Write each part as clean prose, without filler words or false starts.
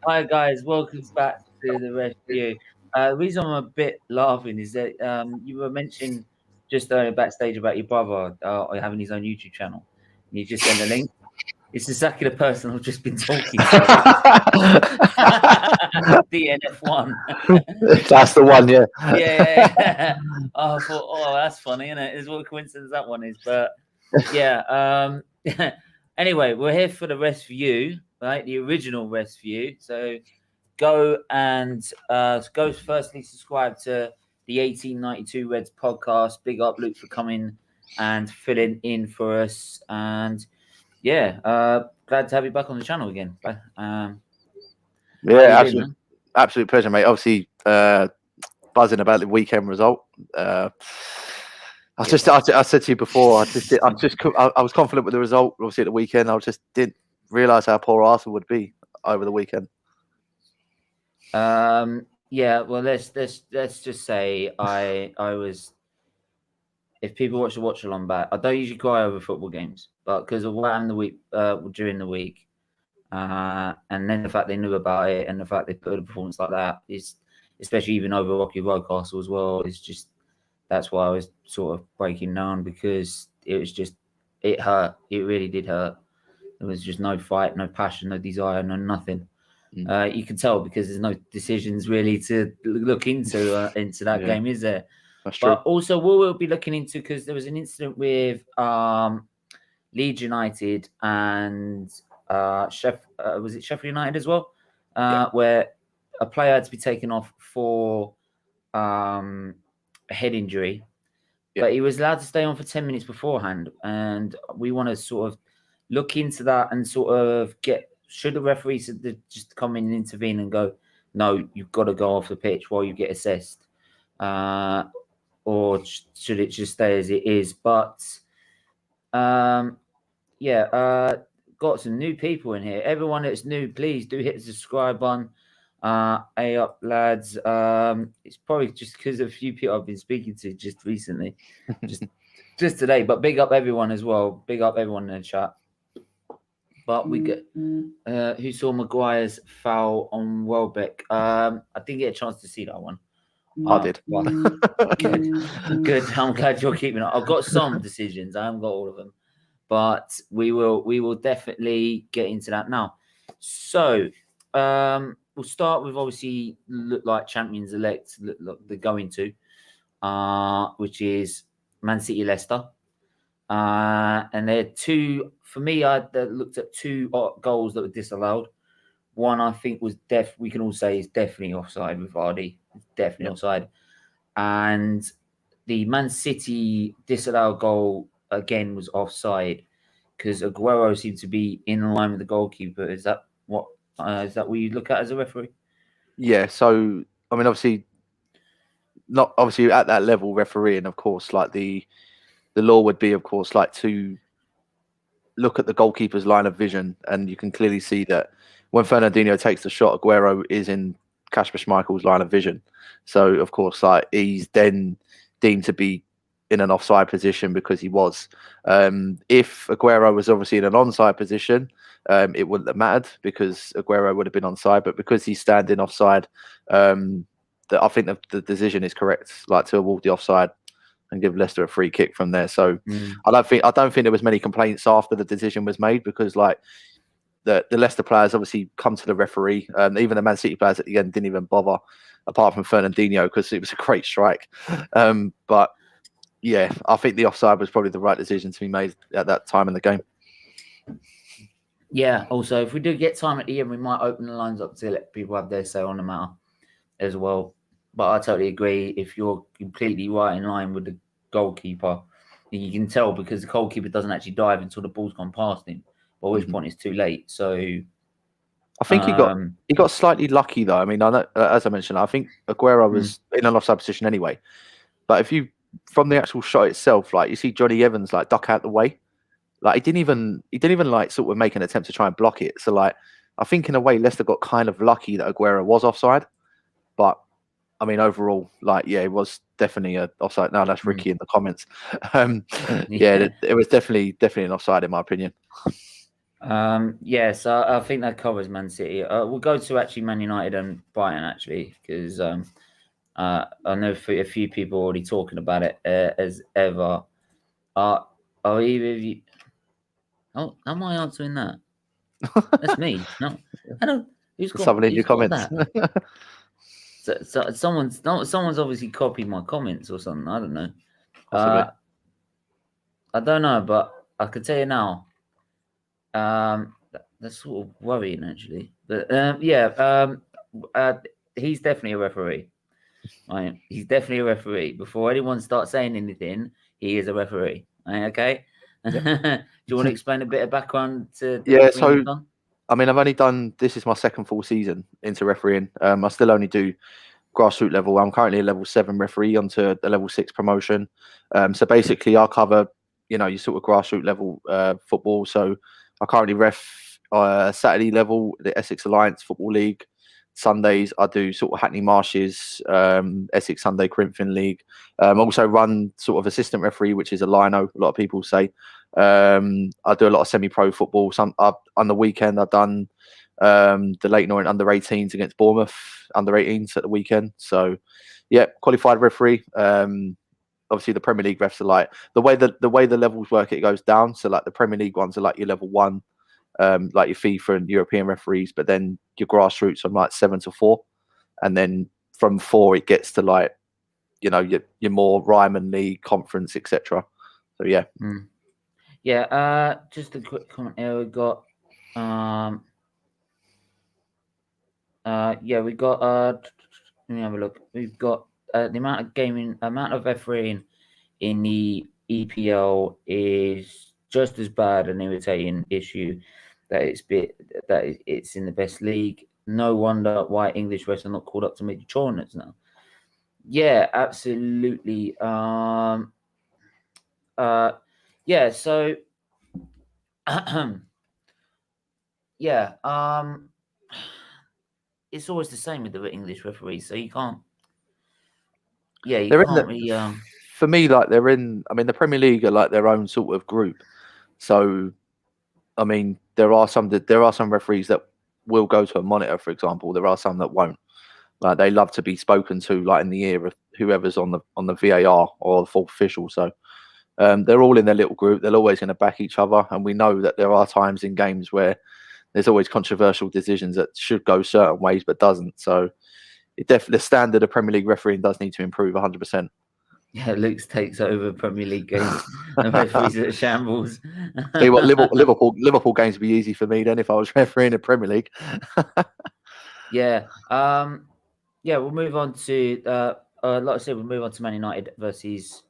Hi guys, welcome back to the rescue. The reason I'm a bit laughing is that you were mentioning just backstage about your brother having his own YouTube channel. And you just sent a link. It's exactly the person I've just been talking to. DNF1. That's the one, yeah. Yeah. I thought, oh, that's funny, isn't it? It's what a coincidence that one is. But yeah. Anyway, we're here for the rest view, right? The original rest view. So go and go firstly subscribe to the 1892 Reds podcast. Big up Luke for coming and filling in for us. And yeah, glad to have you back on the channel again. Yeah, absolute pleasure, mate. Obviously, buzzing about the weekend result. I said to you before, I was confident with the result. Obviously, at the weekend, I just didn't realise how poor Arsenal would be over the weekend. Yeah, well, let's just say I was. If people watch the watch along back, I don't usually cry over football games, but because of what happened during the week, and then the fact they knew about it, and the fact they put a performance like that is, especially even over Rocky Road Castle as well, is just. That's why I was sort of breaking down, because it hurt. It really did hurt. There was just no fight, no passion, no desire, no nothing. You can tell because there's no decisions really to look into that game, is there? That's true. But also, what we'll be looking into, because there was an incident with Leeds United and was it Sheffield United as well, where a player had to be taken off for a head injury, but he was allowed to stay on for 10 minutes beforehand, and we want to sort of look into that and sort of should the referees just come in and intervene and go, no, you've got to go off the pitch while you get assessed, or should it just stay as it is? But got some new people in here. Everyone that's new, please do hit the subscribe button. Hey up, lads. It's probably just because of a few people I've been speaking to just recently, just today. But big up everyone as well. Big up everyone in the chat. But we get who saw Maguire's foul on Welbeck. I didn't get a chance to see that one. I did. Good. I'm glad you're keeping it. I've got some decisions. I haven't got all of them, but we will definitely get into that now. So. We'll start with obviously look like champions elect they're going to, which is Man City Leicester. And they're two, for me, I looked at two goals that were disallowed. One I think was we can all say is definitely offside with Vardy. Definitely offside. And the Man City disallowed goal again was offside because Aguero seemed to be in line with the goalkeeper. Is that what you look at as a referee? Yeah. So I mean, obviously, not obviously at that level refereeing. Of course, like the law would be, of course, like to look at the goalkeeper's line of vision, and you can clearly see that when Fernandinho takes the shot, Aguero is in Kasper Schmeichel's line of vision. So of course, like he's then deemed to be in an offside position because he was. If Aguero was obviously in an onside position, it wouldn't have mattered because Aguero would have been onside. But because he's standing offside, I think the decision is correct, like to award the offside and give Leicester a free kick from there. So I don't think there was many complaints after the decision was made because like the Leicester players obviously come to the referee. Even the Man City players at the end didn't even bother, apart from Fernandinho, because it was a great strike. But yeah, I think the offside was probably the right decision to be made at that time in the game. Yeah. Also, if we do get time at the end, we might open the lines up to let people have their say on the matter as well. But I totally agree. If you're completely right in line with the goalkeeper, you can tell because the goalkeeper doesn't actually dive until the ball's gone past him. At which point it's too late. So I think he got slightly lucky though. I mean, I know, as I mentioned, I think Aguero was in an offside position anyway. But if you from the actual shot itself, like you see Johnny Evans like duck out the way, like he didn't even like sort of make an attempt to try and block it. So like I think in a way Leicester got kind of lucky that Aguero was offside, but I mean overall, like yeah, it was definitely an offside. No, that's Ricky in the comments. Yeah, it was definitely an offside in my opinion. Yes, I think that covers Man City. We'll go to actually Man United and Bayern actually, because I know a few people already talking about it as ever. Are either of you? Oh, am I answering that? That's me. No, I don't. Someone in your Who's got comments. that? So someone's obviously copied my comments or something. I don't know. Possibly. I don't know, but I can tell you now. That's sort of worrying actually. But he's definitely a referee. Right? He's definitely a referee. Before anyone starts saying anything, he is a referee. Right? Okay. Yep. Do you want to explain a bit of background to the Yeah, refereeing so you've done? I mean, I've only done this is my second full season into refereeing. I still only do grassroots level. I'm currently a level 7 referee onto the level 6 promotion. So basically, I cover your sort of grassroots level football. So I currently ref Saturday level the Essex Alliance Football League. Sundays I do sort of Hackney Marshes, Essex Sunday Corinthian League. Also run sort of assistant referee, which is a lino. A lot of people say. I do a lot of semi-pro football. On the weekend I've done the Leyton Orient under 18s against Bournemouth under 18s at the weekend. So yeah, qualified referee. Obviously the Premier League refs are like the way the levels work, it goes down. So like the Premier League ones are like your level 1, like your FIFA and European referees, but then your grassroots are like 7 to 4, and then from 4 it gets to like your more Ryman League, conference, etc. So yeah. Yeah, just a quick comment here. We got we got let me have a look. We've got the amount of refereeing in the EPL is just as bad an irritating issue it's in the best league. No wonder why English refs are not called up to major tournaments now. Yeah, absolutely. Yeah, so yeah, it's always the same with the English referees, so you can't. Yeah, you They're can't really. For me, like they're in. I mean, the Premier League are like their own sort of group. So, I mean, there are some referees that will go to a monitor, for example. There are some that won't. Like they love to be spoken to, like in the ear of whoever's on the VAR or the fourth official. So, they're all in their little group. They're always going to back each other, and we know that there are times in games where there's always controversial decisions that should go certain ways but doesn't. So, the standard of Premier League refereeing does need to improve 100%. Yeah, Luke takes over Premier League games. The referees at shambles. Tell you what, Liverpool games would be easy for me then if I was refereeing the Premier League. Yeah. Yeah, we'll move on to like I said, we'll move on to Man United versus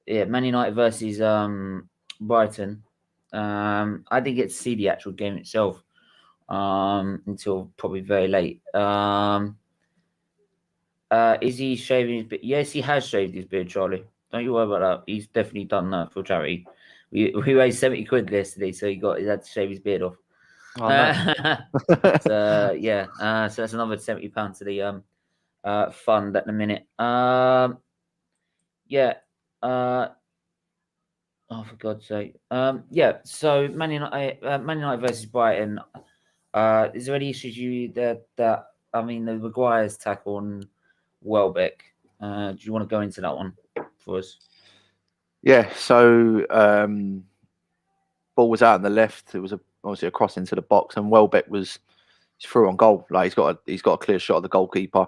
Brighton. I didn't get to see the actual game itself until probably very late. Is he shaving his beard? Yes, he has shaved his beard, Charlie. Don't you worry about that. He's definitely done that for charity. We raised 70 quid yesterday, so he had to shave his beard off. Oh, no. So that's another £70 to the fund at the minute. Oh, for God's sake. So Man United versus Brighton. Is there any issues that I mean the Maguire's tackle on Welbeck? Do you want to go into that one for us? Yeah, so ball was out on the left. It was obviously a cross into the box, and Welbeck was through on goal. Like he's got a clear shot of the goalkeeper.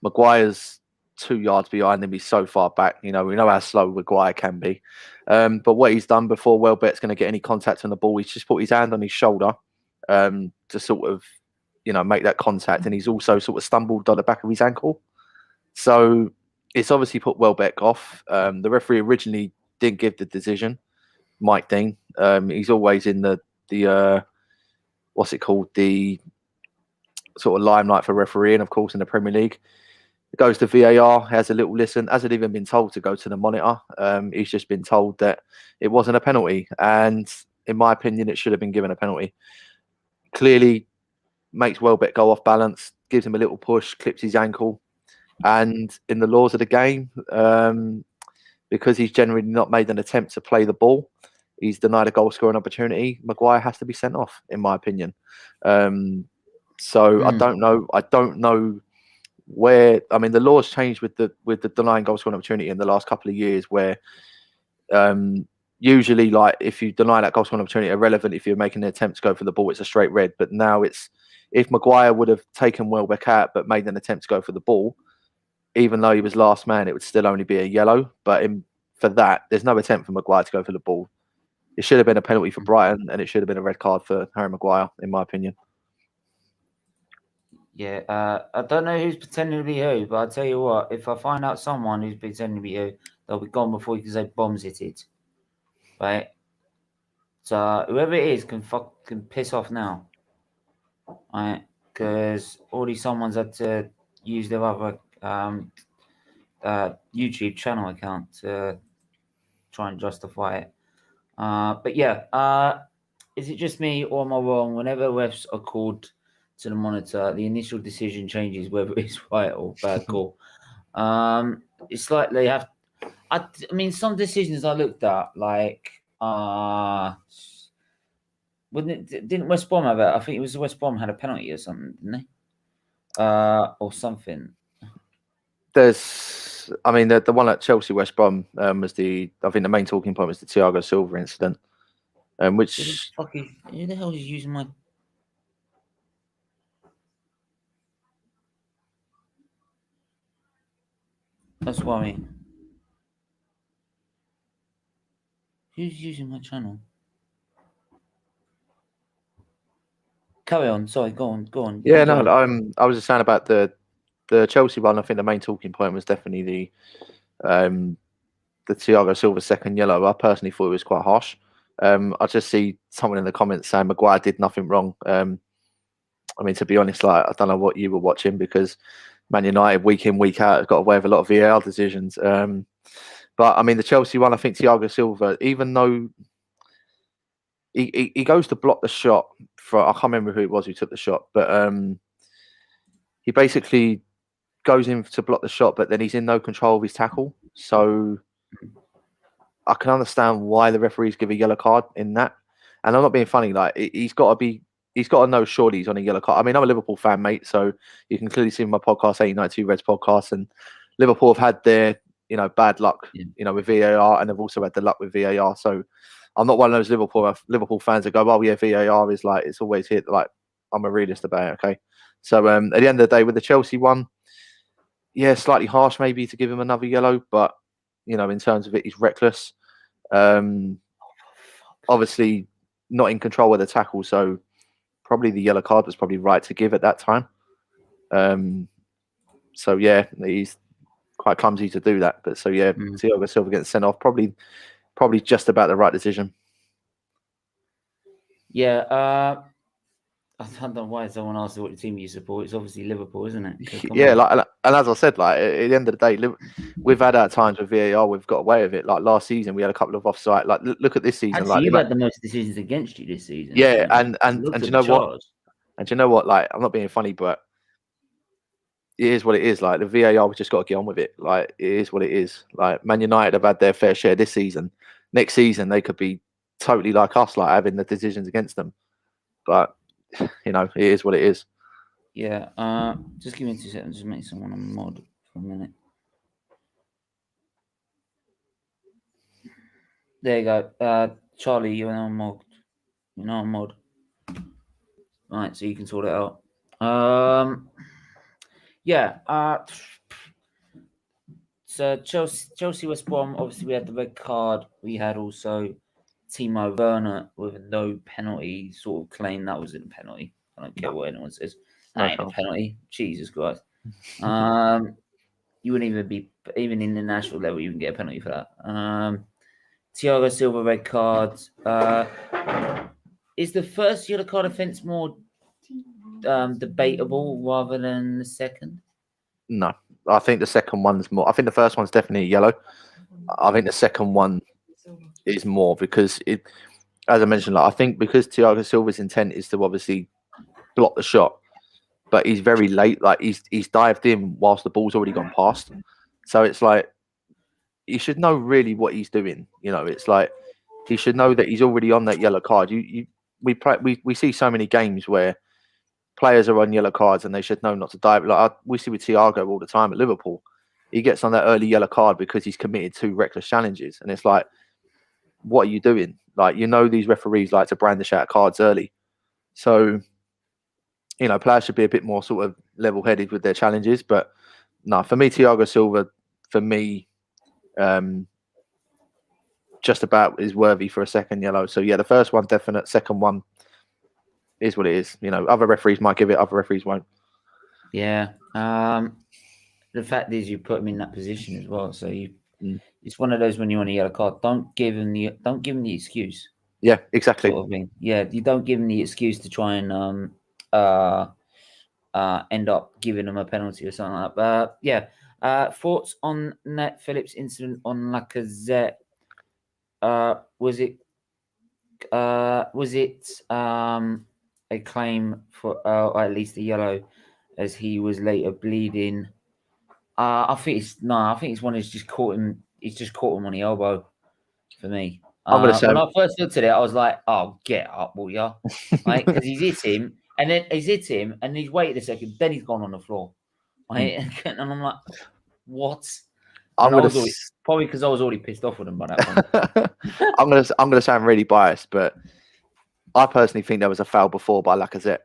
Maguire's 2 yards behind him. He's so far back. We know how slow Maguire can be. But what he's done before Welbeck's going to get any contact on the ball, he's just put his hand on his shoulder to sort of, make that contact. And he's also sort of stumbled on the back of his ankle. So it's obviously put Welbeck off. The referee originally didn't give the decision, Mike Dean. He's always in the what's it called? The sort of limelight for refereeing, of course, in the Premier League. It goes to VAR, has a little listen, hasn't even been told to go to the monitor. He's just been told that it wasn't a penalty. And in my opinion, it should have been given a penalty. Clearly makes Welbeck go off balance, gives him a little push, clips his ankle. And in the laws of the game, because he's generally not made an attempt to play the ball, he's denied a goal scoring opportunity, Maguire has to be sent off, in my opinion. So I don't know where. I mean, the law's changed with the denying goal scoring opportunity in the last couple of years, where usually, like, if you deny that goal scoring opportunity, irrelevant if you're making an attempt to go for the ball, it's a straight red. But now it's, if Maguire would have taken Welbeck out but made an attempt to go for the ball, even though he was last man, it would still only be a yellow. But for that, there's no attempt for Maguire to go for the ball. It should have been a penalty for Brighton, and it should have been a red card for Harry Maguire, in my opinion. Yeah, I don't know who's pretending to be who, but I'll tell you what, if I find out someone who's pretending to be who, they'll be gone before you can say bombs hit it. Right? So whoever it is can piss off now. Right? Because already someone's had to use their other YouTube channel account to try and justify it. But yeah, is it just me or am I wrong? Whenever refs are called to the monitor, the initial decision changes whether it's right or bad call. It's like they have. I mean, some decisions I looked at, like, didn't West Brom have it? I think it was West Brom had a penalty or something, didn't they? Or something. I mean, the one at Chelsea West Brom was I think the main talking point was the Thiago Silva incident, which who the hell is using my? That's what I mean. Who's using my channel? Carry on. Sorry, go on. Yeah, no, I was just saying about the Chelsea one. I think the main talking point was definitely the Thiago Silva second yellow. I personally thought it was quite harsh. I just see someone in the comments saying Maguire did nothing wrong. I mean, to be honest, like, I don't know what you were watching, because Man United week in, week out have got away with a lot of VAR decisions. But I mean, the Chelsea one, I think Thiago Silva, even though he goes to block the shot I can't remember who it was who took the shot, but he basically goes in to block the shot, but then he's in no control of his tackle. So I can understand why the referees give a yellow card in that. And I'm not being funny. Like, he's got to know surely he's on a yellow card. I mean, I'm a Liverpool fan, mate, so you can clearly see in my podcast, 892 Reds podcast, and Liverpool have had their, bad luck, with VAR, and they've also had the luck with VAR. So I'm not one of those Liverpool fans that go, "Oh yeah, VAR is like, it's always hit." Like, I'm a realist about it. Okay, so at the end of the day, with the Chelsea one, yeah, slightly harsh maybe to give him another yellow, but in terms of it, he's reckless. Obviously not in control of the tackle, so probably the yellow card was probably right to give at that time. So yeah, he's quite clumsy to do that. But so yeah, Thiago Silva getting sent off, probably just about the right decision. Yeah, I don't know why someone asked what team you support. It's obviously Liverpool, isn't it? Yeah, and as I said, like, at the end of the day, we've had our times with VAR. We've got away with it. Like last season, we had a couple of offside. Like, look at this season. Actually, you've had the most decisions against you this season. Yeah, and you know what? And you know what? Like, I'm not being funny, but it is what it is. Like, the VAR, we just got to get on with it. Like, it is what it is. Like, Man United have had their fair share this season. Next season, they could be totally like us, like having the decisions against them. But it is what it is. Yeah. Just give me 2 seconds. Just make someone a mod for a minute. There you go. Charlie, you're now mod. You're now a mod. Right, so you can sort it out. Yeah. So Chelsea West Brom, obviously we had the red card. We had also Timo Werner with a no penalty sort of claim that wasn't a penalty. I don't care what anyone says. That ain't a penalty. Jesus Christ. You wouldn't even in the national level, you wouldn't get a penalty for that. Thiago Silva red card. Is the first yellow card offence more debatable rather than the second? No, I think the second one's more. I think the first one's definitely yellow. I think the second one is more because it, as I mentioned, like, I think because Thiago Silva's intent is to obviously block the shot, but he's very late. Like, he's dived in whilst the ball's already gone past. So it's like, you should know really what he's doing. It's like, he should know that he's already on that yellow card. We see so many games where players are on yellow cards and they should know not to dive. Like we see with Thiago all the time at Liverpool. He gets on that early yellow card because he's committed 2 reckless challenges, and it's like, what are you doing? Like, these referees like to brandish out cards early, so players should be a bit more sort of level-headed with their challenges. But no, for me, Thiago Silva, just about is worthy for a second yellow. So yeah, the first one definite, second one is what it is. Other referees might give it, other referees won't. Yeah. The fact is, you put him in that position as well. So it's one of those, when you want a yellow card, don't give him the excuse. Yeah, exactly. Sort of thing. Yeah, you don't give him the excuse to try and end up giving him a penalty or something like that. But yeah, thoughts on Nat Phillips' incident on Lacazette? Was it a claim for or at least a yellow, as he was later bleeding? I think it's one who's just caught him. He's just caught him on the elbow. For me, I'm gonna say, when I first looked at it, I was like, "Oh, get up, will ya?" Right? Because he's hit him, and then he's waited a second, then he's gone on the floor. Right? And I'm like, "What?" Probably because I was already pissed off with him by that point. I'm gonna say I'm really biased, but I personally think there was a foul before by Lacazette.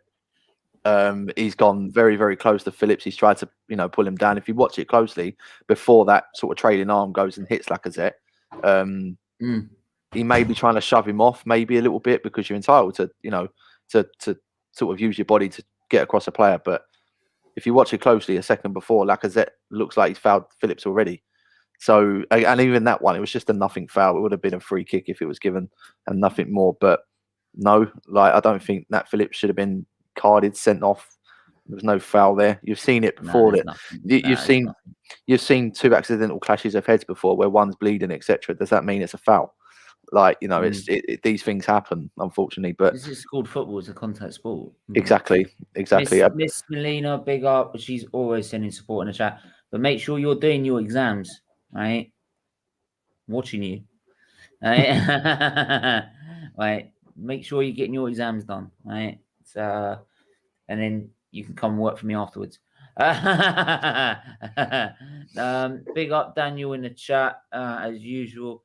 He's gone very, very close to Phillips. He's tried to, pull him down. If you watch it closely, before that sort of trailing arm goes and hits Lacazette, he may be trying to shove him off, maybe a little bit, because you're entitled to, to sort of use your body to get across a player. But if you watch it closely, a second before, Lacazette looks like he's fouled Phillips already. So, and even that one, it was just a nothing foul. It would have been a free kick if it was given, and nothing more. But no, I don't think Nat Phillips should have been carded, sent off. There was no foul there. You've seen it before. You've seen 2 accidental clashes of heads before, where one's bleeding, etc. Does that mean it's a foul? These things happen, unfortunately. But this is called football. It's a contact sport. Exactly. Miss Melina, big up. She's always sending support in the chat. But make sure you're doing your exams, right? Watching you, right? Right. Make sure you're getting your exams done, right? So, and then you can come work for me afterwards. Big up Daniel in the chat, as usual.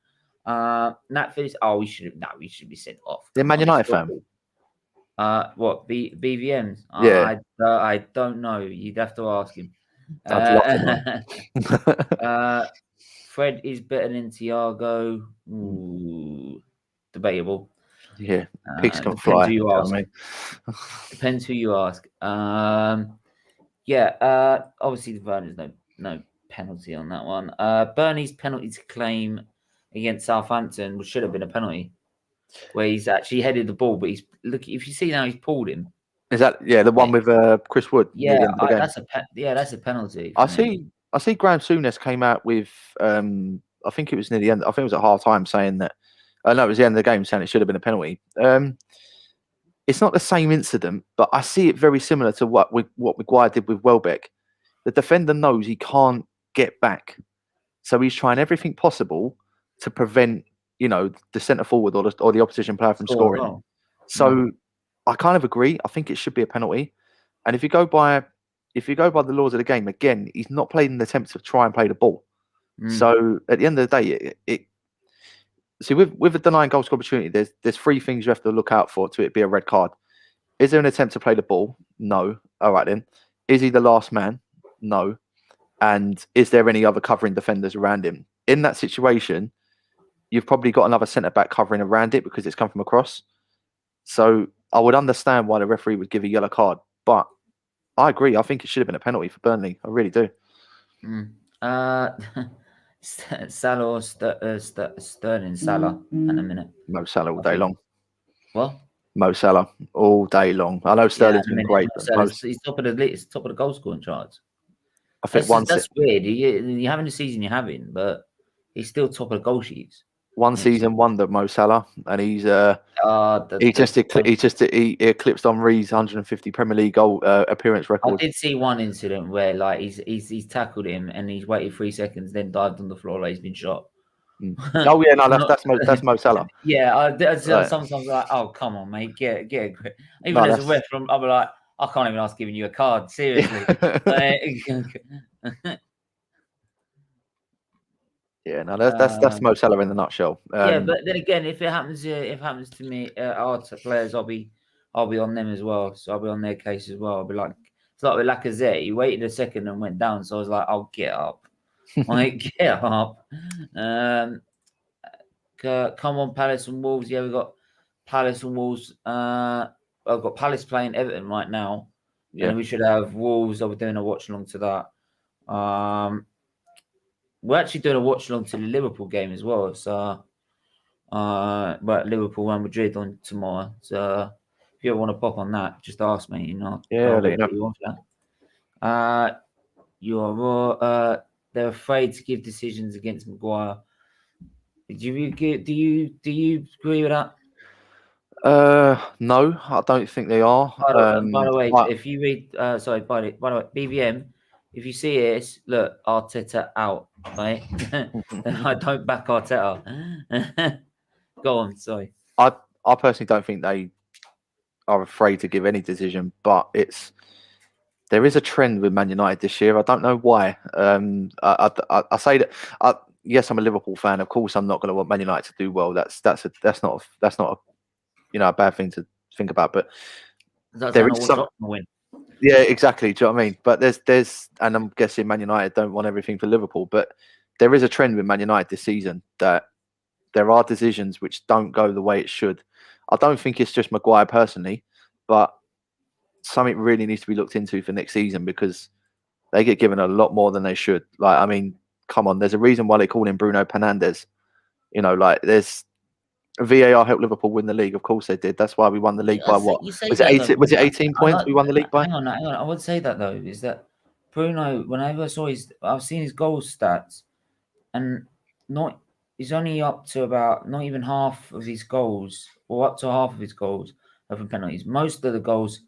Nat Phillips. Oh, we should be sent off. The Man United fan. What BVMs? Yeah. I don't know. You'd have to ask him. Fred is better than Thiago. Ooh, debatable. Yeah, pigs can fly. Depends who you ask. Obviously the Burnley's no penalty on that one. Burnley's penalty to claim against Southampton should have been a penalty, where he's actually headed the ball, but if you see now, he's pulled him. Is that the one with Chris Wood? Yeah, that's a penalty. I see Graham Souness came out with I think it was near the end. I think it was at half time saying that. No, it was the end of the game saying it should have been a penalty. It's not the same incident, but I see it very similar to what Maguire did with Welbeck. The defender knows he can't get back, so he's trying everything possible to prevent, the centre forward or the opposition player from scoring. So I kind of agree. I think it should be a penalty. And if you go by the laws of the game, again, he's not played an attempt to try and play the ball. So at the end of the day, see, with a denying goal score opportunity, there's 3 things you have to look out for to it be a red card. Is there an attempt to play the ball? No. All right then. Is he the last man? No. And is there any other covering defenders around him? In that situation, you've probably got another centre back covering around it because it's come from across. So I would understand why the referee would give a yellow card, but I agree. I think it should have been a penalty for Burnley. I really do. Salah or Sterling? Salah in a minute. Mo Salah all day long. What? Mo Salah all day long. I know Sterling's been great. He's top of the goal scoring charts. I think that's weird. You're having the season you're having, but he's still top of the goal sheets. One season wonder, Mo Salah, and he just eclipsed Henry's 150 Premier League goal appearance record. I did see one incident where he's tackled him and he's waited 3 seconds, then dived on the floor like he's been shot. Oh yeah, no, I'm that's Mo Salah. Yeah, I Right. sometimes like, oh come on, mate, get a grip. Even No, as a ref, I'll be like, I can't even ask giving you a card. Seriously. Yeah, no, that's Mo Salah in the nutshell. Yeah, but then again, if it happens to me, our players, I'll be on them as well. So I'll be on their case as well. I'll be like, it's like with Lacazette. He waited a second and went down. So I was like, I'll get up. Like, get up. Come on, Palace and Wolves. Yeah, we've got Palace and Wolves. I've got Palace playing Everton right now. Yeah. And we should have Wolves. I'll be doing a watch along to that. We're actually doing a watch along to the Liverpool game as well. So, but Liverpool and Madrid on tomorrow. So, if you ever want to pop on that, just ask me. Yeah, I'll let you know. put you on for that. You are raw. They're afraid to give decisions against Maguire. Do you agree with that? No, I don't think they are. By the way, if you read, by the way, BVM, if you see this, look, Arteta out, right? I don't back Arteta. Go on, sorry. I personally don't think they are afraid to give any decision, but there is a trend with Man United this year. I don't know why. I say that. Yes, I'm a Liverpool fan. Of course, I'm not going to want Man United to do well. That's not a bad thing to think about. But there is some. Win. Yeah, exactly. Do you know what I mean? But there's, and I'm guessing Man United don't want everything for Liverpool. But there is a trend with Man United this season that there are decisions which don't go the way it should. I don't think it's just Maguire personally, but something really needs to be looked into for next season because they get given a lot more than they should. Like, I mean, come on, there's a reason why they call him Bruno Fernandes. There's VAR helped Liverpool win the league. Of course they did. That's why we won the league by what? Was it 18 points we won the league by? Hang on. I would say that though, is that Bruno, whenever I saw I've seen his goal stats and he's only up to about not even half of his goals or up to half of his goals are from penalties. Most of the goals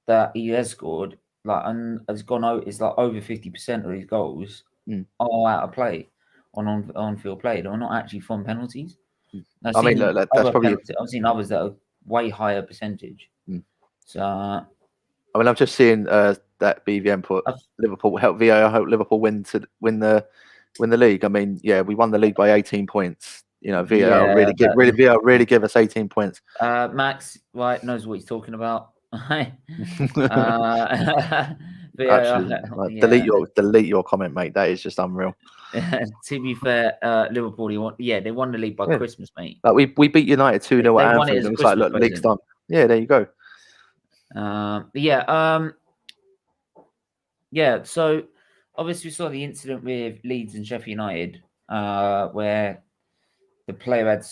that he has scored, and has gone out, is like over 50% of his goals are out of play on field play. They're not actually from penalties. I've seen others that are way higher percentage. So, I mean, I'm just seeing that BVM put Liverpool help VAR help Liverpool win the league. I mean, yeah, we won the league by 18 points. VAR really give us 18 points. Max, right, knows what he's talking about. Actually, delete your comment, mate. That is just unreal. To be fair, Liverpool, they won the league by Christmas, mate. Like we beat United 2-0 at Anfield. It was like, look, the league's done. Yeah, there you go. So obviously we saw the incident with Leeds and Sheffield United, where the player had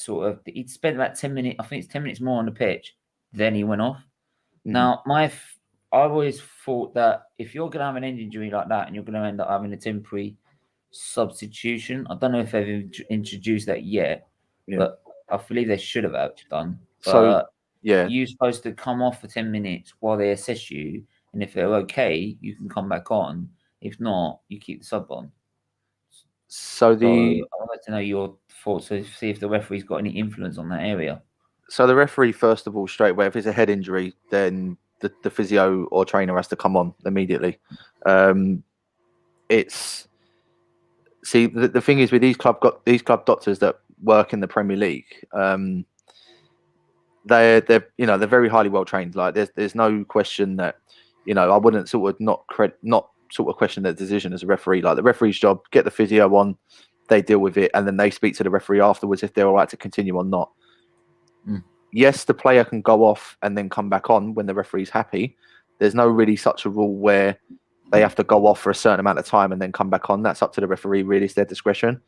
he'd spent about 10 minutes, I think it's 10 minutes more on the pitch, then he went off. Now, I always thought that if you're going to have an injury like that and you're going to end up having a temporary substitution, I don't know if they've introduced that yet, but I believe they should have done. But you're supposed to come off for 10 minutes while they assess you, and if they're okay, you can come back on. If not, you keep the sub on. So I'd like to know your thoughts. So see if the referee's got any influence on that area. So the referee, first of all, straight away, if it's a head injury, then the physio or trainer has to come on immediately. The thing is with these club doctors that work in the Premier League, they're very highly well trained. Like there's no question that I wouldn't not question their decision as a referee. Like the referee's job, get the physio on, they deal with it, and then they speak to the referee afterwards if they're all right to continue or not. Yes, the player can go off and then come back on when the referee's happy. There's no really such a rule where they have to go off for a certain amount of time and then come back on. That's up to the referee, really. It's their discretion.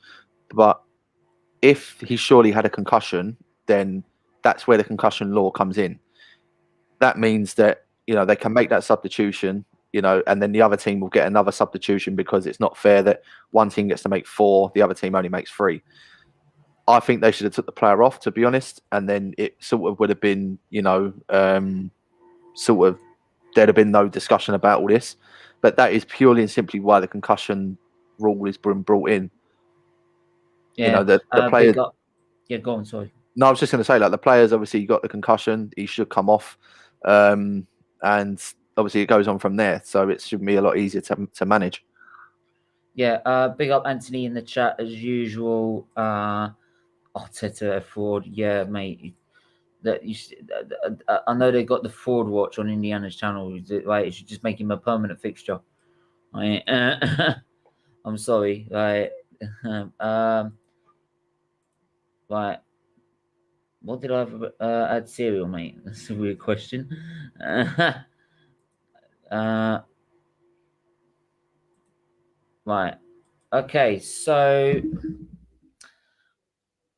But if he surely had a concussion, then that's where the concussion law comes in. That means that, they can make that substitution, and then the other team will get another substitution because it's not fair that one team gets to make 4, the other team only makes 3. I think they should have took the player off, to be honest, and then it would have been, there'd have been no discussion about all this. But that is purely and simply why the concussion rule is brought in. Yeah. You know, the player. Yeah, go on. Sorry. No, I was just going to say, like, the players obviously got the concussion. He should come off, and obviously it goes on from there. So it should be a lot easier to manage. Yeah. Big up Anthony in the chat as usual. Arteta a fraud. Yeah, mate. That I know they got the fraud watch on Indiana's channel. Like, it should just make him a permanent fixture. Right? I'm sorry. Right. Right. What did I have? Add cereal, mate? That's a weird question. Right. Okay. So,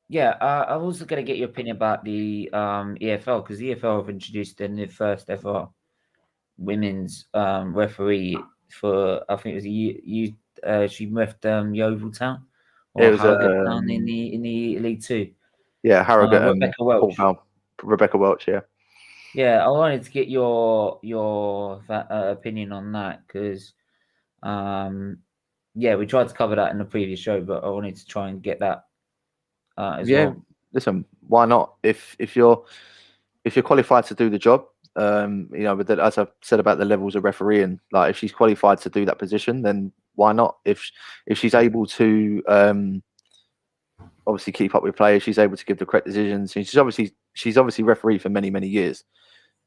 yeah, I was also going to get your opinion about the EFL, because the EFL have introduced their first ever women's referee for, I think it was she left Yeovil Town or It was Harrogate Town in the League Two. Yeah, Harrogate and Rebecca Welch. Rebecca Welch, yeah. Yeah, I wanted to get your opinion on that, because yeah, we tried to cover that in the previous show, but I wanted to try and get that as well. Listen, why not? If you're qualified to do the job, you know, with as I said about the levels of refereeing, like, if she's qualified to do that position, then why not? If she's able to obviously keep up with players, she's able to give the correct decisions. She's obviously refereed for many years.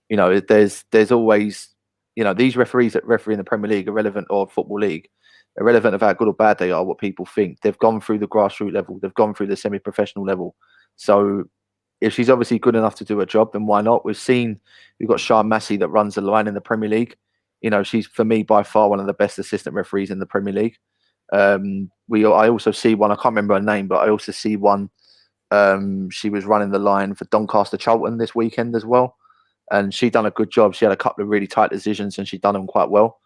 You know, there's always, you know, these referees that referee in the Premier League, irrelevant, or Football League, irrelevant of how good or bad they are, what people think. They've gone through the grassroots level, they've gone through the semi-professional level. So if she's obviously good enough to do a job, then why not? We've got Sian Massey that runs the line in the Premier League. You know, she's, for me, by far one of the best assistant referees in the Premier League. I also see one, I can't remember her name, but I also see one. She was running the line for Doncaster Charlton this weekend as well, and she done a good job. She had a couple of really tight decisions, and she done them quite well.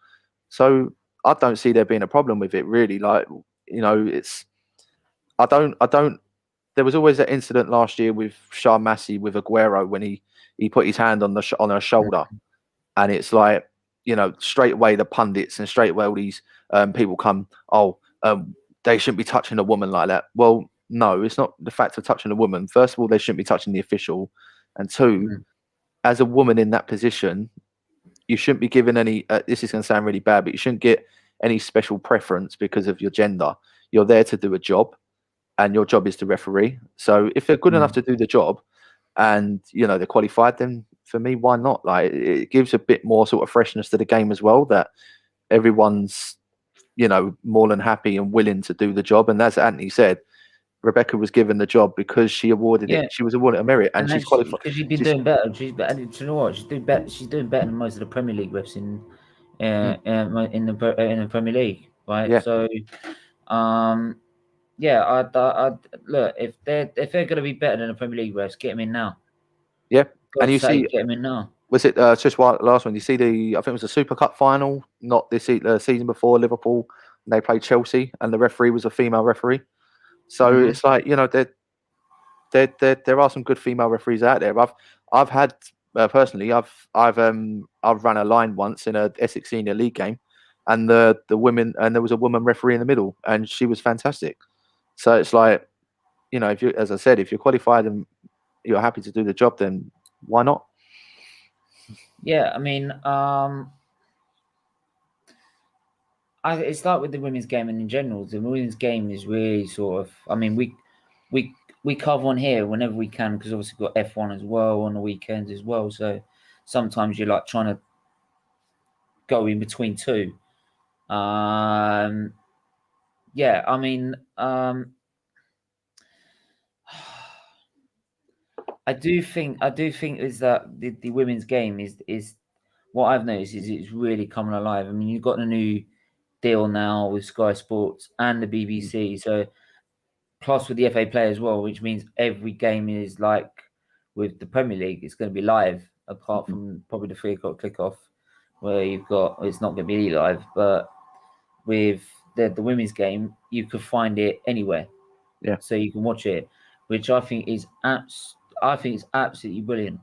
So I don't see there being a problem with it, really. Like, you know, I don't. There was always that incident last year with Sian Massey with Aguero when he put his hand on her shoulder, and it's like, you know, straight away the pundits and straight away all these people come, they shouldn't be touching a woman like that. Well, no, it's not the fact of touching a woman. First of all, they shouldn't be touching the official, and two, as a woman in that position, you shouldn't be given any. This is going to sound really bad, but you shouldn't get any special preference because of your gender. You're there to do a job, and your job is to referee. So if they're good enough to do the job, and, you know, they're qualified, then for me, why not? Like, it gives a bit more sort of freshness to the game as well, that everyone's, you know, more than happy and willing to do the job. And as Anthony said, Rebecca was given the job because she awarded it. She was awarded a merit, and she's qualified because she's been doing better. She's better. Do you know what? She's doing better. She's doing better than most of the Premier League refs in the Premier League, right? Yeah. So, yeah, I look, if they're going to be better than the Premier League refs, get them in now. Yeah, and you see, get them in now. Was it just one last one? You see I think it was a Super Cup final, not this season before, Liverpool. They played Chelsea, and the referee was a female referee. So it's like, you know, there are some good female referees out there. I've had personally, I've run a line once in a Essex Senior League game, and the women, and there was a woman referee in the middle, and she was fantastic. So it's like, you know, as I said, if you're qualified and you're happy to do the job, then why not? Yeah, I mean, it's like with the women's game, and in general, the women's game is really sort of. I mean, we cover on here whenever we can, because obviously we've got F1 as well on the weekends as well. So sometimes you're like trying to go in between two. Yeah, I mean, I do think is that the women's game is what I've noticed is it's really coming alive. I mean, you've got a new deal now with Sky Sports and the BBC, so plus with the FA Play as well, which means every game is like with the Premier League, it's going to be live, apart from probably the 3 o'clock kickoff, where it's not going to be live. But with the women's game, you could find it anywhere, so you can watch it, which I think is absolutely brilliant,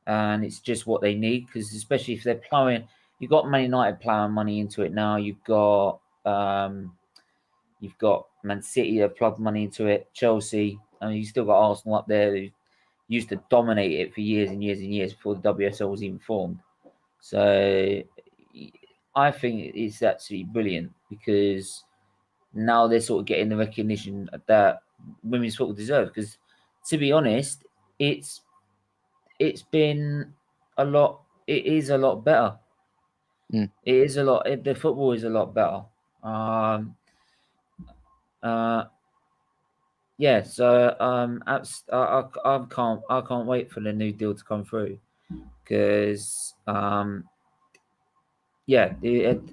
and it's just what they need, because especially if they're plowing, you've got Man United plowing money into it now. You've got Man City have plugged money into it. Chelsea. I mean, you still got Arsenal up there who used to dominate it for years and years and years before the WSL was even formed. So I think it's absolutely brilliant because now they're sort of getting the recognition that women's football deserves. Because to be honest, it's been a lot. It is a lot better. It is a lot. The football is a lot better. Yeah. So I can't wait for the new deal to come through because yeah, it'd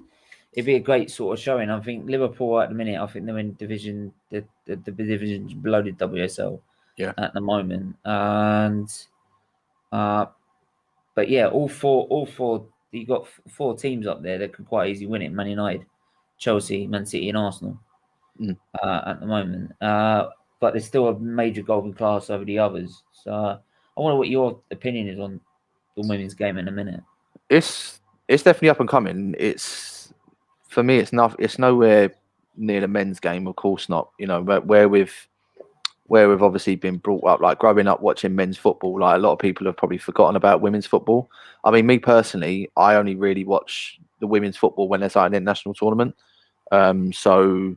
be a great sort of showing. I think Liverpool at the minute, I think they're in division the divisions below the WSL at the moment, and but yeah, all four you got four teams up there that could quite easily win it: Man United, Chelsea, Man City, and Arsenal at the moment. But there's still a major golden class over the others. So I wonder what your opinion is on the women's game in a minute. It's definitely up and coming. It's for me, it's nowhere near the men's game, of course not. You know, but where we've obviously been brought up, like growing up watching men's football, like a lot of people have probably forgotten about women's football. I mean, me personally, I only really watch the women's football when there's like an international tournament. So,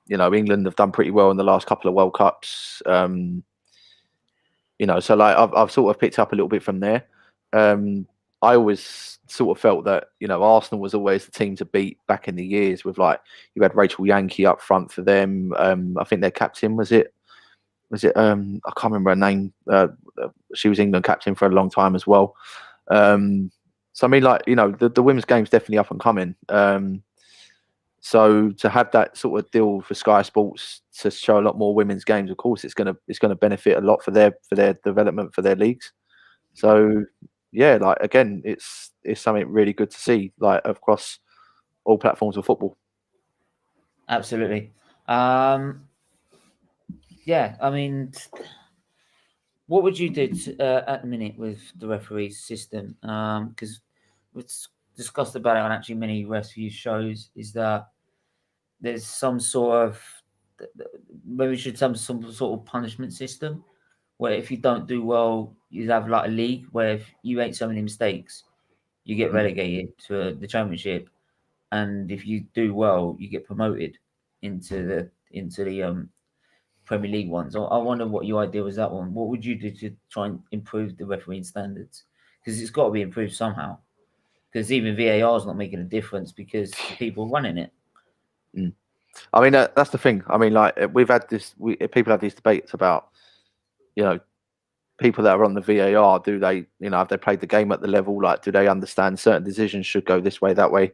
you know, England have done pretty well in the last couple of World Cups. You know, so like I've sort of picked up a little bit from there. I always sort of felt that, you know, Arsenal was always the team to beat back in the years with, like, you had Rachel Yankee up front for them. I think their captain was it I can't remember her name. She was England captain for a long time as well. So I mean, like, you know, the women's game's definitely up and coming. So to have that sort of deal for Sky Sports to show a lot more women's games, of course, it's gonna benefit a lot for their development, for their leagues. So yeah, like, again, it's something really good to see, like, across all platforms of football. Absolutely. Yeah, I mean, what would you do at the minute with the referee system? Because we've discussed about it on actually many rescue shows. Is that there's some sort of maybe we should have some sort of punishment system where if you don't do well, you have like a league where if you make so many mistakes, you get relegated to the championship, and if you do well, you get promoted into the Premier League ones. I wonder what your idea was that one. What would you do to try and improve the refereeing standards? Because it's got to be improved somehow. Because even VAR is not making a difference because the people running it. I mean, that's the thing. I mean, like, we've had this. People have these debates about, you know, people that are on the VAR. Do they, you know, have they played the game at the level? Like, do they understand certain decisions should go this way, that way?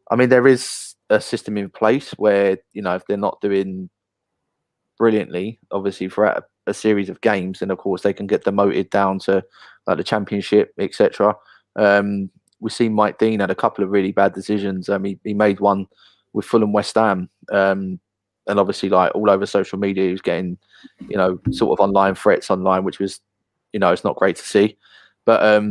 I mean, there is a system in place where, you know, if they're not doing brilliantly, obviously throughout a series of games, and of course they can get demoted down to like the championship, etc. We've seen Mike Dean had a couple of really bad decisions. He made one with Fulham West Ham, and obviously, like, all over social media, he was getting, you know, sort of online threats online, which was, you know, it's not great to see. But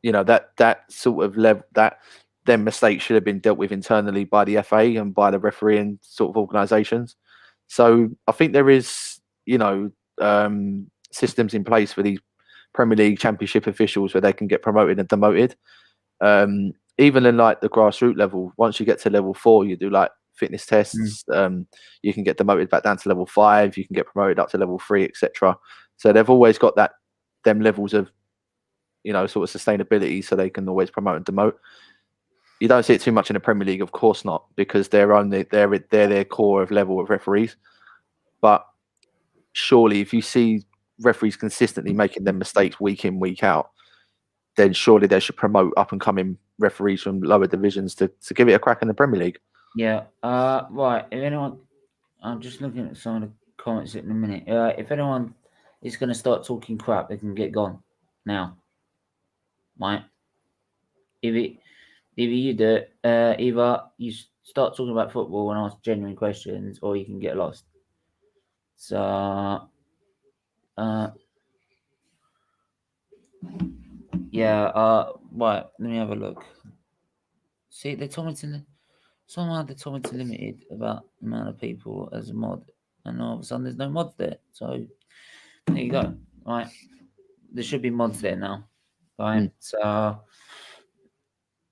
you know, that sort of level, that them mistakes should have been dealt with internally by the FA and by the refereeing sort of organisations. So I think there is, you know, systems in place for these Premier League Championship officials where they can get promoted and demoted. Even in like the grassroots level, once you get to level 4, you do like fitness tests. You can get demoted back down to level 5. You can get promoted up to level 3, etc. So they've always got them levels of, you know, sort of sustainability, so they can always promote and demote. You don't see it too much in the Premier League, of course not, because they're their core of level of referees. But surely, if you see referees consistently making them mistakes week in, week out, then surely they should promote up and coming referees from lower divisions to give it a crack in the Premier League. Yeah. Right. If anyone, I'm just looking at some of the comments in a minute. If anyone is going to start talking crap, they can get gone now. Right. Either you do it, either you start talking about football and ask genuine questions, or you can get lost. So, yeah. Right. Let me have a look. See, they're commenting. Somehow they told me to limit it about the amount of people as a mod, and all of a sudden there's no mods there. So there you go. Right, there should be mods there now. Right, so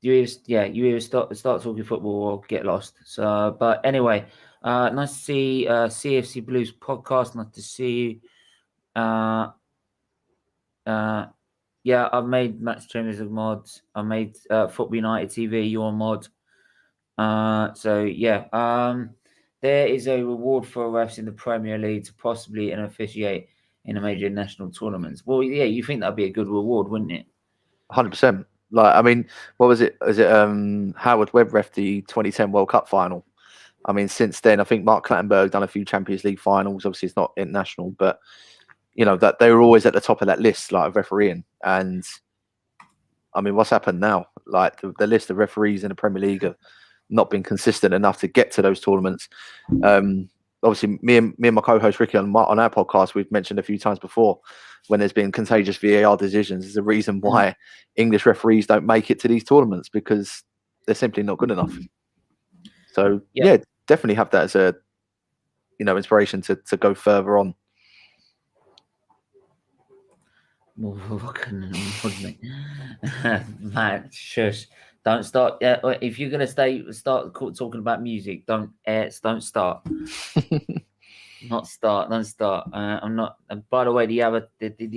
you either start talking football or get lost. So, but anyway, nice to see CFC Blues podcast. Nice to see you. Yeah, I've made Match Chambers of mods. I made Football United TV your mod. So yeah, there is a reward for refs in the Premier League to possibly officiate in a major national tournaments. Well, yeah, you think that'd be a good reward, wouldn't it? 100%. Like, I mean, what was it? Is it Howard Webb ref the 2010 World Cup final? I mean, since then, I think Mark Clattenburg done a few Champions League finals. Obviously, it's not international, but you know that they were always at the top of that list, like of refereeing. And I mean, what's happened now? Like the list of referees in the Premier League have not been consistent enough to get to those tournaments. Obviously, me and my co-host Ricky on our podcast, we've mentioned a few times before, when there's been contagious VAR decisions, is the reason why English referees don't make it to these tournaments, because they're simply not good enough. So yeah, definitely have that as a inspiration to go further on. Man, shush! Don't start. If you're gonna start talking about music, don't start. Don't start. I'm not. And by the way, the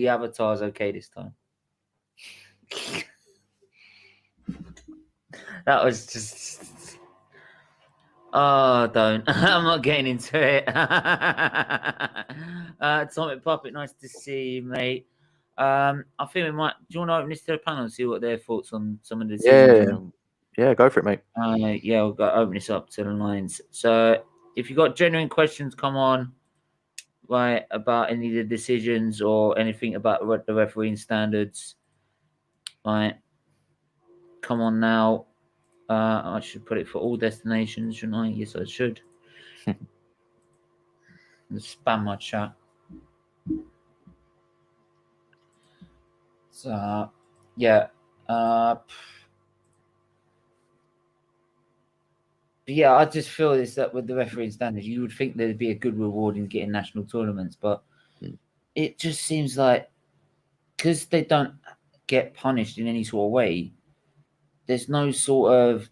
avatar's okay this time. That was just. Oh, don't. I'm not getting into it. Atomic Puppet, nice to see you, mate. I think we might. Do you want to open this to the panel and see what their thoughts on some of the decisions? Yeah, go for it, mate. Yeah, we'll open this up to the lines. So, if you've got genuine questions, come on, right, about any of the decisions or anything about the refereeing standards, right? Come on now. I should put it for all destinations, shouldn't I? Yes, I should. Spam my chat. So, yeah. Yeah, I just feel is that with the refereeing standards, you would think there'd be a good reward in getting national tournaments, but it just seems like because they don't get punished in any sort of way, there's no sort of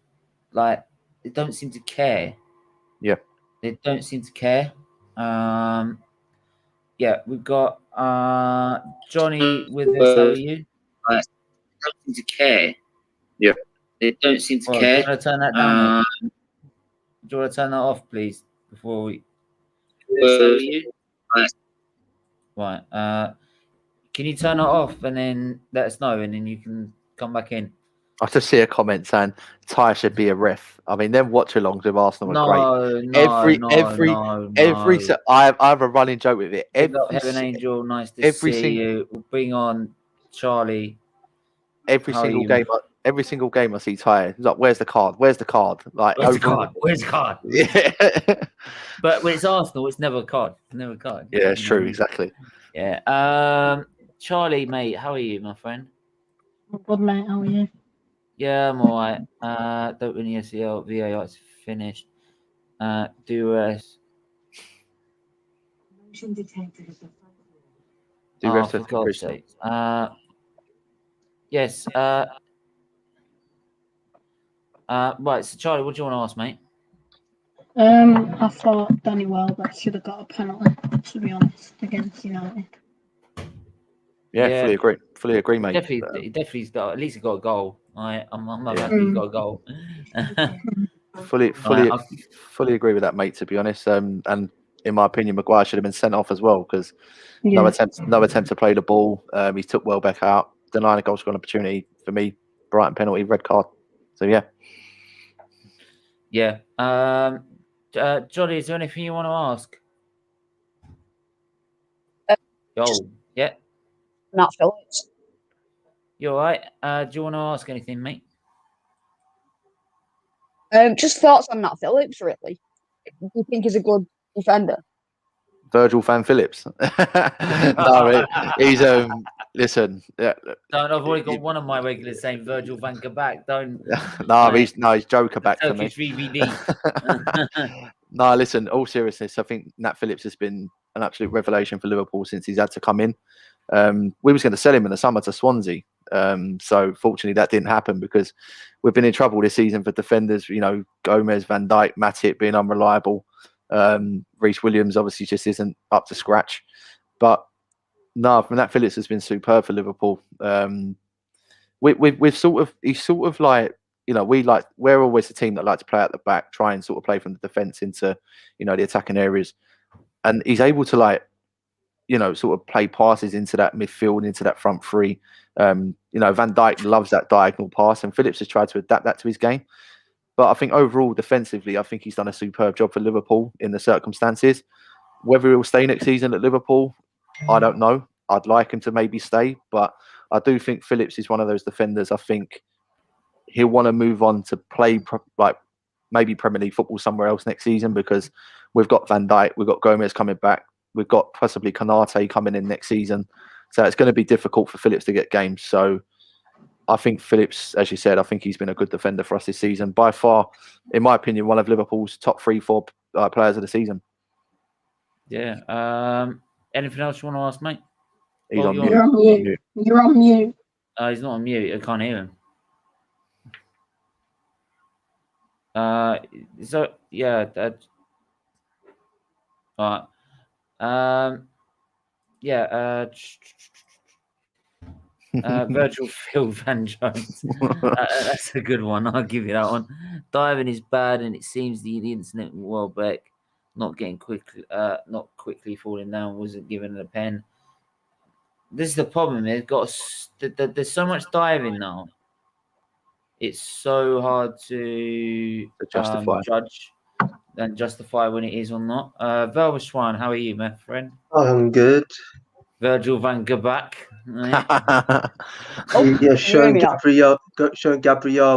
like they don't seem to care. Yeah, they don't seem to care. Yeah, we've got Johnny with us. How are you? They don't seem to care. Yeah, they don't seem to care. Do you want to turn that down? Do you want to turn that off, please, before we? How are you? Right. Can you turn it off and then let us know, and then you can come back in? I just see a comment saying Ty should be a ref. I mean, them watch-alongs with Arsenal are great. I have a running joke with it. Heaven Angel, nice to see you. We'll bring on Charlie. Every single game I see Ty, he's like, "Where's the card? Where's the card?" Like, where's the card? Where's the card? Yeah. But when it's Arsenal, it's never a card. Never a card. Yeah, it's true. Exactly. Yeah. Charlie, mate, how are you, my friend? I'm good, mate. How are you? Yeah, I'm all right. Don't win the SEL. VAR is finished. DRS. Motion detected. DRS for God's sake. Yes. Right. So, Charlie, what do you want to ask, mate? I thought Danny Welbeck should have got a penalty, to be honest, against United. Yeah, fully agree, mate. Definitely got, at least he got a goal. I'm happy he got a goal. fully agree with that, mate. To be honest, and in my opinion, Maguire should have been sent off as well, because no attempt to play the ball. He took Welbeck out, denying a goal scoring opportunity. For me, Brighton penalty, red card. So yeah. Johnny, is there anything you want to ask? Yeah. Not Phillips. You all right? Do you want to ask anything, mate? Just thoughts on Nat Phillips, really. Do you think he's a good defender? Virgil van Phillips. No, he's Listen, yeah, Don't. I've already got one of my regulars saying Virgil van Gogh. Don't. he's Joker back for me. Turkish VVD. No, listen, all seriousness, I think Nat Phillips has been an absolute revelation for Liverpool since he's had to come in. We was going to sell him in the summer to Swansea. So fortunately that didn't happen because we've been in trouble this season for defenders, you know, Gomez, Van Dijk, Matip being unreliable. Reece Williams obviously just isn't up to scratch. But no, Nat Phillips has been superb for Liverpool. He's sort of like, you know, we're always a team that like to play at the back, try and sort of play from the defence into, you know, the attacking areas. And he's able to, like, you know, sort of play passes into that midfield, into that front three. You know, Van Dijk loves that diagonal pass, and Phillips has tried to adapt that to his game. But I think overall, defensively, I think he's done a superb job for Liverpool in the circumstances. Whether he'll stay next season at Liverpool, I don't know. I'd like him to maybe stay, but I do think Phillips is one of those defenders. I think he'll want to move on to play like maybe Premier League football somewhere else next season, because we've got Van Dijk, we've got Gomez coming back, we've got possibly Konate coming in next season. So it's going to be difficult for Phillips to get games. So I think Phillips, as you said, I think he's been a good defender for us this season. By far, in my opinion, one of Liverpool's top 3-4 players of the season. Yeah. Anything else you want to ask, mate? He's on mute. You're on mute. You're on mute. He's not on mute. I can't hear him. So yeah, all right. Virgil Phil Van Jones. That's a good one. I'll give you that one. Diving is bad, and it seems the incident with Welbeck not quickly falling down wasn't given a pen. This is the problem. There's so much diving now. It's so hard to judge and justify when it is or not. Velvet Swan, how are you, my friend? I'm good. Virgil van Gogh. Yeah, showing Gabriel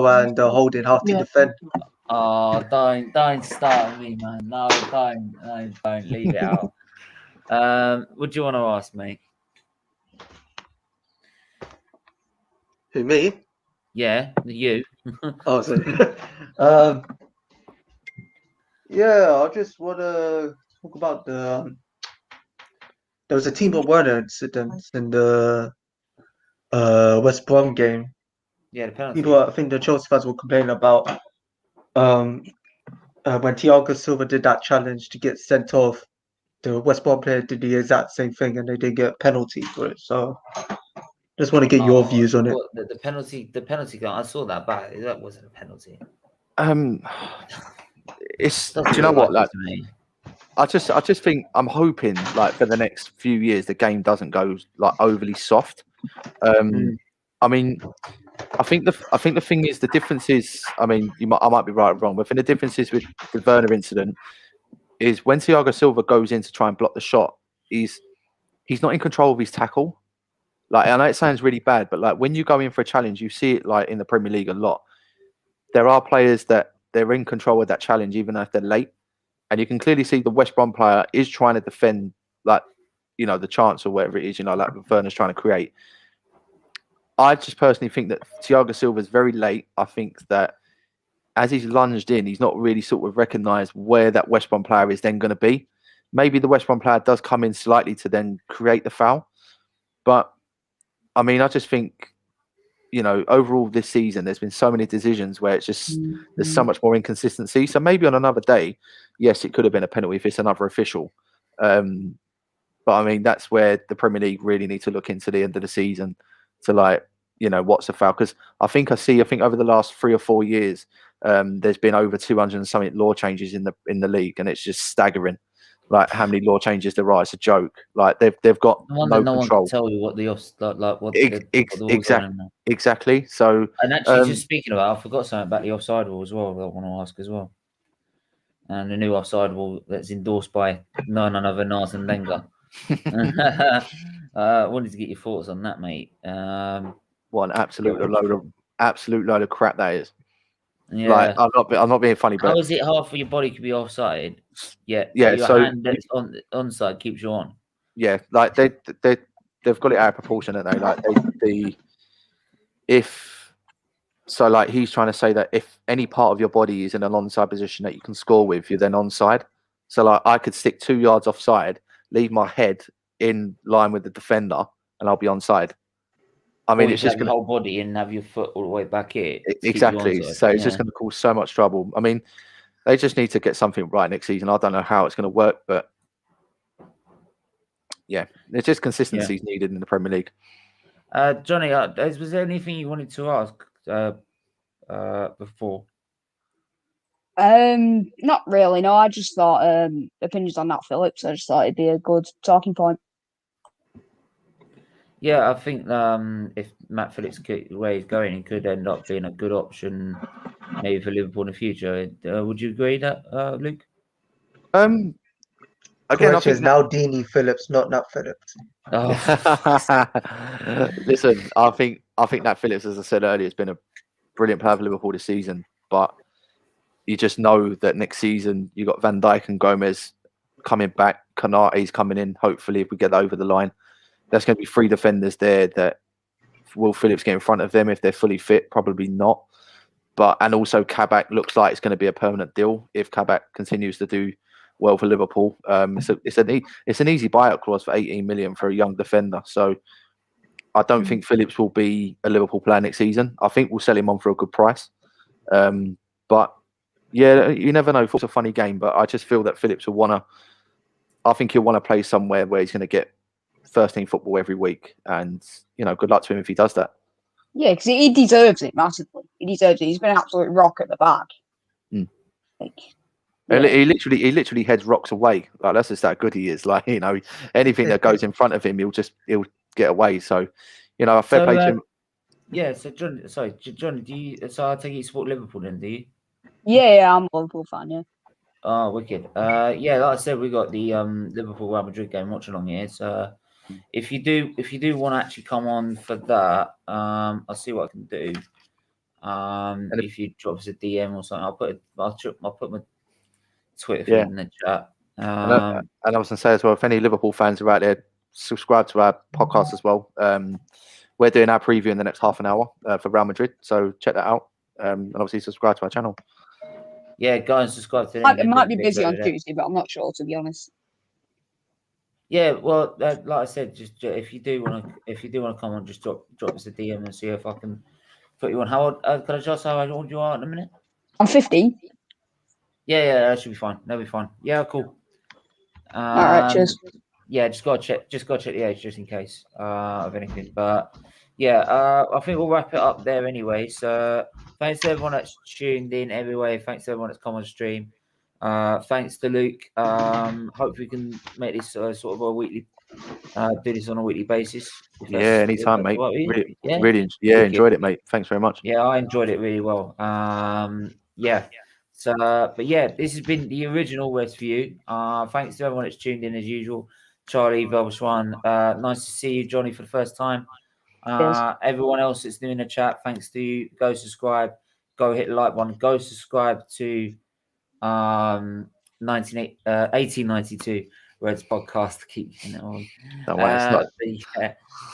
and Holding hard to defend. Oh, don't start me, man. No, don't leave it out. What do you want to ask me? Who, me? Yeah, you. Oh, sorry. Yeah, I just want to talk about there was a Timo Werner incident in the West Brom game. Yeah, the penalty. People, I think the Chelsea fans will complain about when Thiago Silva did that challenge to get sent off. The West Brom player did the exact same thing, and they did get a penalty for it. So, just want to get your views on it. The penalty. I saw that, but that wasn't a penalty. It's. Do you know what? Like, I just think I'm hoping, like, for the next few years the game doesn't go like overly soft. I mean, I think the thing is, the difference is, I mean, I might be right or wrong, but I think the difference is with the Werner incident is when Thiago Silva goes in to try and block the shot, he's not in control of his tackle. Like, I know it sounds really bad, but like when you go in for a challenge, you see it like in the Premier League a lot. There are players that they're in control of that challenge, even if they're late. And you can clearly see the West Brom player is trying to defend, like, you know, the chance or whatever it is, you know, like Werner's trying to create. I just personally think that Thiago Silva is very late. I think that as he's lunged in, he's not really sort of recognised where that West Brom player is then going to be. Maybe the West Brom player does come in slightly to then create the foul. But, I mean, I just think, you know, overall this season, there's been so many decisions where it's just, there's so much more inconsistency. So maybe on another day, yes, it could have been a penalty if it's another official. But I mean, that's where the Premier League really need to look into the end of the season to, like, you know, what's a foul? Because I think over the last 3 or 4 years, there's been over 200 and something law changes in the league, and it's just staggering. Like how many law changes there are, it's a joke. Like they've got no control. One can tell you what exactly. So, and actually, just speaking about, I forgot something about the offside rule as well. I want to ask as well. And the new offside rule that's endorsed by none other than Arsene Wenger. I wanted to get your thoughts on that, mate. What an absolute load of crap that is. Yeah. Like, I'm not being funny, but how is it half of your body could be offside? Yeah. Yeah. Your So hand that's onside keeps you on. Yeah, like they they've got it out of proportion, don't they? Like like he's trying to say that if any part of your body is in an onside position that you can score with, you're then onside. So like I could stick 2 yards offside, leave my head in line with the defender, and I'll be onside. I mean, Or it's you just have going your whole body and have your foot all the way back here. to keep you exactly. onside. So it's just going to cause so much trouble. I mean, they just need to get something right next season. I don't know how it's going to work, but yeah, it's just consistency is needed in the Premier League. Johnny, was there anything you wanted to ask before? Not really. No, I just thought opinions on Nat Phillips. I just thought it'd be a good talking point. Yeah, I think if Matt Phillips the way he's going, he could end up being a good option maybe for Liverpool in the future. Would you agree that, Luke? Again, I Correction think is now Dini Phillips, not Nat Phillips. Oh, listen, I think Nat Phillips, as I said earlier, has been a brilliant player for Liverpool this season. But you just know that next season you got Van Dijk and Gomez coming back. Konate's coming in. Hopefully, if we get that over the line, there's going to be 3 defenders there. That will Phillips get in front of them if they're fully fit? Probably not. And also Kabak looks like it's going to be a permanent deal if Kabak continues to do well for Liverpool. It's an easy buyout clause for 18 million for a young defender. So I don't think Phillips will be a Liverpool player next season. I think we'll sell him on for a good price. But yeah, you never know. It's a funny game, but I just feel that Phillips will want to. I think he'll want to play somewhere where he's going to get first team football every week, and good luck to him if he does that. Yeah, because he deserves it massively. He deserves it. He's been an absolute rock at the back. Like, He literally heads rocks away. Like that's just how good he is. Like anything that goes in front of him, he'll get away. So a fair play to him. Yeah. So John, do you? So I take you support Liverpool then, do you? Yeah, I'm a Liverpool fan. Yeah. Oh, wicked. Yeah, like I said, we got the Liverpool Real Madrid game watch along here. So if you do want to actually come on for that, I'll see what I can do. If you drop us a DM or something, I'll put my Twitter feed in the chat. And I was going to say as well, if any Liverpool fans are out there, subscribe to our podcast as well. We're doing our preview in the next half an hour for Real Madrid, so check that out. And obviously subscribe to our channel. Yeah, go and subscribe to It might be busy on Tuesday, but I'm not sure, to be honest. Yeah, well, like I said, just if you do want to come on, just drop us a DM and see if I can put you on. How old? Can I just how old you are in a minute? I'm 15. Yeah, that should be fine. That'll be fine. Yeah, cool. All right, cheers. Yeah, just gotta check the age just in case of anything. But yeah, I think we'll wrap it up there anyway. So thanks to everyone that's tuned in every way. Thanks to everyone that's come on stream. Thanks to Luke. Hope we can make this sort of a weekly, do this on a weekly basis. Yeah, anytime, mate. Really, Wicked. enjoyed it, mate. Thanks very much. Yeah, I enjoyed it really well. Yeah. So, but yeah, this has been the original West View. Thanks to everyone that's tuned in as usual. Charlie, Velverswan, nice to see you, Johnny, for the first time. Everyone else that's new in the chat, thanks to you. Go subscribe. Go hit the like button. Go subscribe to 1892 Reds podcast. Keep on.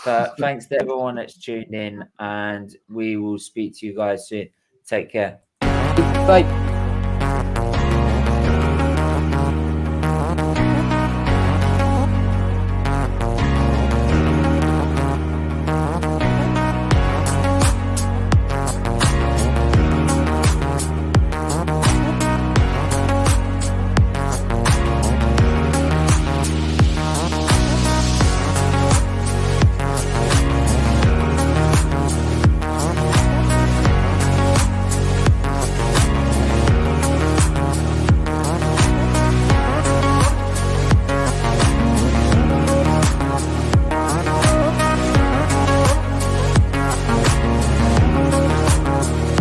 But thanks to everyone that's tuned in, and we will speak to you guys soon. Take care. Bye.